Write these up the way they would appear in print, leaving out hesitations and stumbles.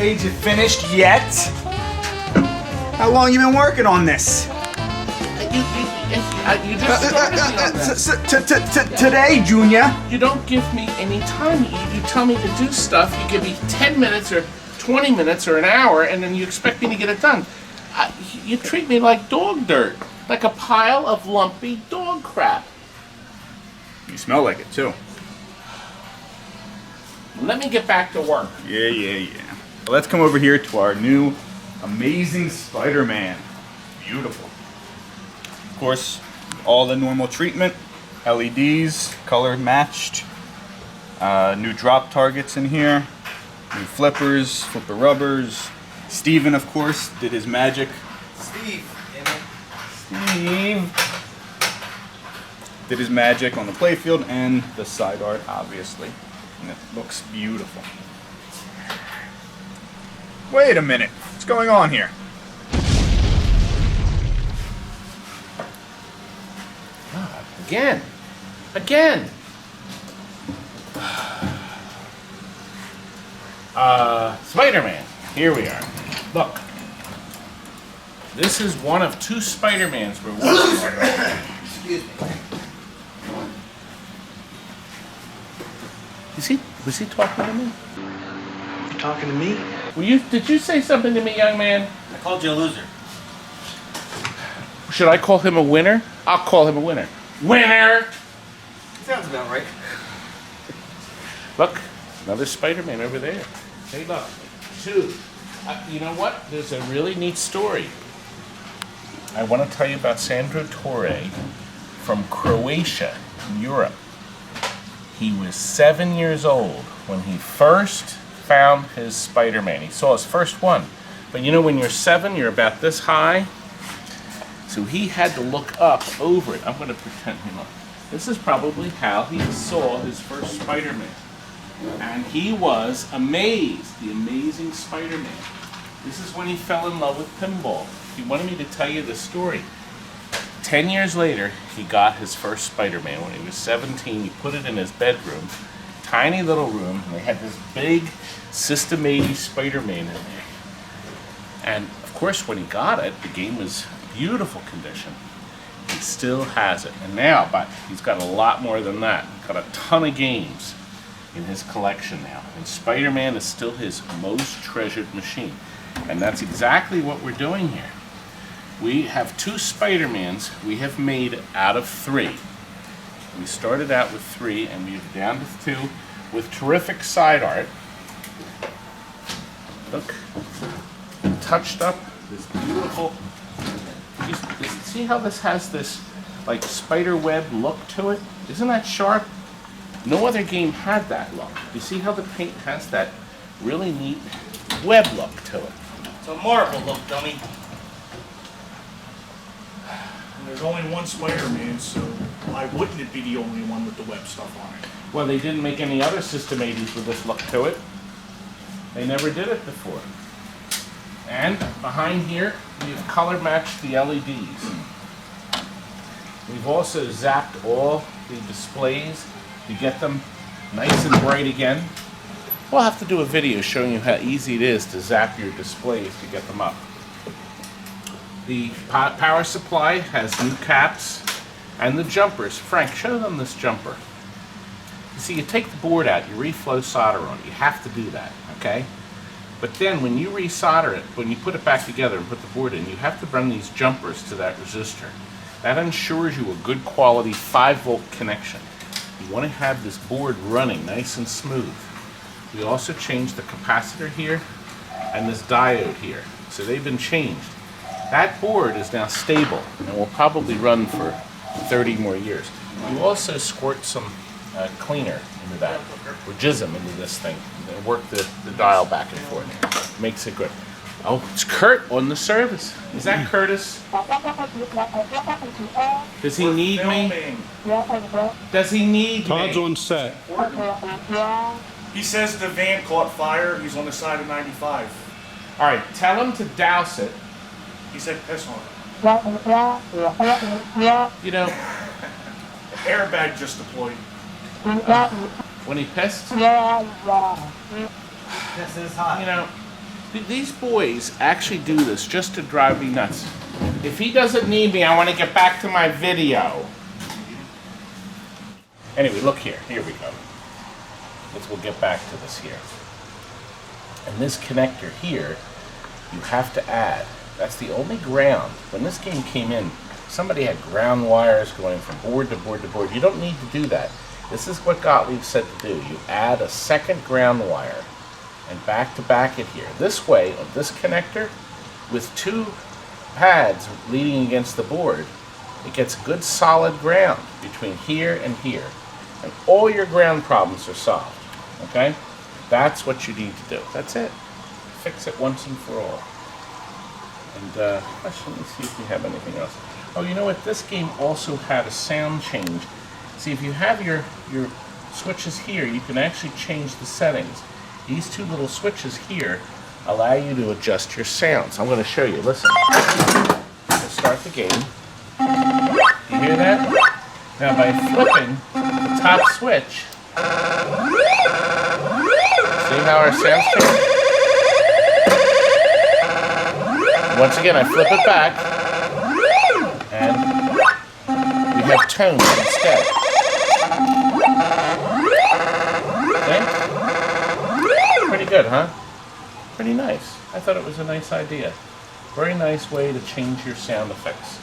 made you finished yet? How long you been working on this? You just started me on that. Today, Junior. You don't give me any time. You tell me to do stuff. You give me 10 minutes or 20 minutes or an hour, and then you expect me to get it done. You treat me like dog dirt, like a pile of lumpy dog crap. You smell like it too. Let me get back to work. Yeah. Let's come over here to our new Amazing Spider-Man. Beautiful. Of course, all the normal treatment, LEDs, color matched, new drop targets in here, new flippers, flipper rubbers. Steven, of course, did his magic. Steve did his magic on the playfield and the side art, obviously. And it looks beautiful. Wait a minute, what's going on here? Again. Spider-Man. Here we are. Look. This is one of two Spider-Mans we're working on. Excuse me. Was he talking to me? Talking to me? Did you say something to me, young man? I called you a loser. Should I call him a winner? I'll call him a winner. Winner! Sounds about right. Look, another Spider-Man over there. Hey, look, two. You know what? There's a really neat story. I want to tell you about Sandro Torre from Croatia in Europe. He was 7 years old when he first found his Spider-Man. He saw his first one. But you know, when you're 7, you're about this high. So he had to look up over it. I'm going to pretend him up. This is probably how he saw his first Spider-Man. And he was amazed, the Amazing Spider-Man. This is when he fell in love with Pinball. He wanted me to tell you the story. 10 years later, he got his first Spider-Man. When he was 17, he put it in his bedroom. Tiny little room, and they had this big System 80 Spider-Man in there. And of course, when he got it, the game was in beautiful condition. He still has it. And now, but he's got a lot more than that. He's got a ton of games in his collection now. And Spider-Man is still his most treasured machine. And that's exactly what we're doing here. We have two Spider-Mans we have made out of 3. We started out with 3 and we've down to 2 with terrific side art. Look, touched up, this beautiful. You see how this has this like spider web look to it? Isn't that sharp? No other game had that look. You see how the paint has that really neat web look to it? It's a Marvel look, dummy. And there's only one Spider-Man, so why wouldn't it be the only one with the web stuff on it? Well, they didn't make any other System 80s with this look to it. They never did it before. And behind here, we've color matched the LEDs. We've also zapped all the displays to get them nice and bright again. We'll have to do a video showing you how easy it is to zap your displays to get them up. The power supply has new caps and the jumpers. Frank, show them this jumper. You see, you take the board out, you reflow solder on it. You have to do that, okay? But then when you resolder it, when you put it back together and put the board in, you have to run these jumpers to that resistor. That ensures you a good quality 5-volt connection. You want to have this board running nice and smooth. We also changed the capacitor here and this diode here. So they've been changed. That board is now stable and will probably run for 30 more years. You also squirt some cleaner into that, or jism into this thing, and work the dial back and forth. Makes it good. Oh, it's Kurt on the service. Is that Curtis? Does he need me? Does he need Todd's me? on set. He says the van caught fire. He's on the side of 95. All right, tell him to douse it. He said piss on it. You know, Airbag just deployed. when he pissed, This is hot. you know, These boys actually do this just to drive me nuts. If he doesn't need me, I want to get back to my video. Anyway, look here. Here we go. We'll get back to this here. And this connector here, you have to add. That's the only ground. When this game came in, somebody had ground wires going from board to board to board. You don't need to do that. This is what Gottlieb said to do. You add a second ground wire and back to back it here. This way, on this connector, with two pads leading against the board, it gets good solid ground between here and here. And all your ground problems are solved. Okay? That's what you need to do. That's it. Fix it once and for all. And let me see if we have anything else. Oh, you know what? This game also had a sound change. See, if you have your switches here, you can actually change the settings. These two little switches here allow you to adjust your sounds. I'm going to show you. Listen. We'll start the game. You hear that? Now, by flipping the top switch, see how our sounds change? Once again, I flip it back, and we have tones instead. Okay? Pretty good, huh? Pretty nice. I thought it was a nice idea. Very nice way to change your sound effects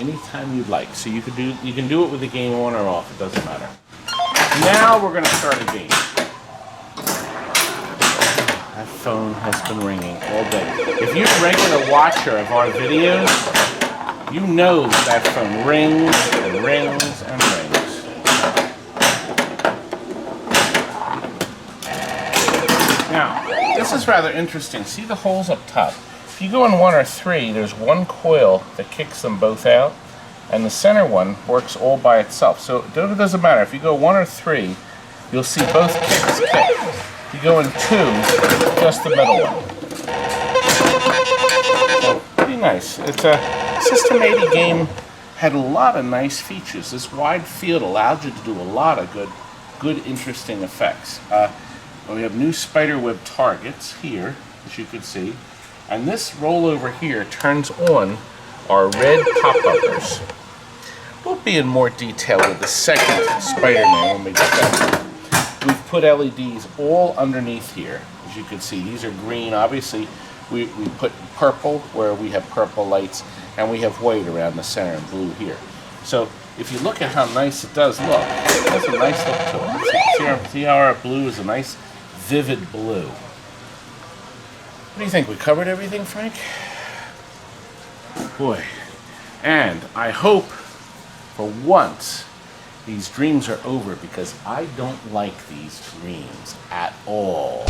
anytime you'd like. So you can do it with the game on or off. It doesn't matter. Now we're going to start a game. That phone has been ringing all day. If you're a regular watcher of our videos, you know that phone rings and rings and rings. Now, this is rather interesting. See the holes up top? If you go in 1 or 3, there's one coil that kicks them both out, and the center one works all by itself. So it doesn't matter. If you go 1 or 3, you'll see both kicks kick. If you go in 2, just the middle one. So, pretty nice. It's a System 80 game. Had a lot of nice features. This wide field allowed you to do a lot of good interesting effects. We have new spiderweb targets here, as you can see. And this rollover here turns on our red pop-uppers. We'll be in more detail with the second Spider-Man when we get that. We've put LEDs all underneath here. As you can see, these are green. Obviously, we put purple where we have purple lights, and we have white around the center and blue here. So if you look at how nice it does look, it has a nice look to it. See how our blue is a nice, vivid blue. What do you think? We covered everything, Frank? Boy. And I hope, for once, these dreams are over, because I don't like these dreams at all.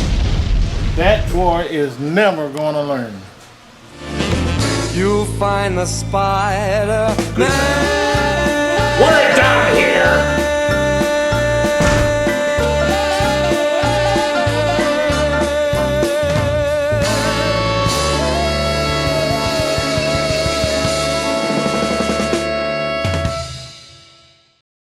That boy is never gonna learn. You'll find the Spider-Man. We're done here!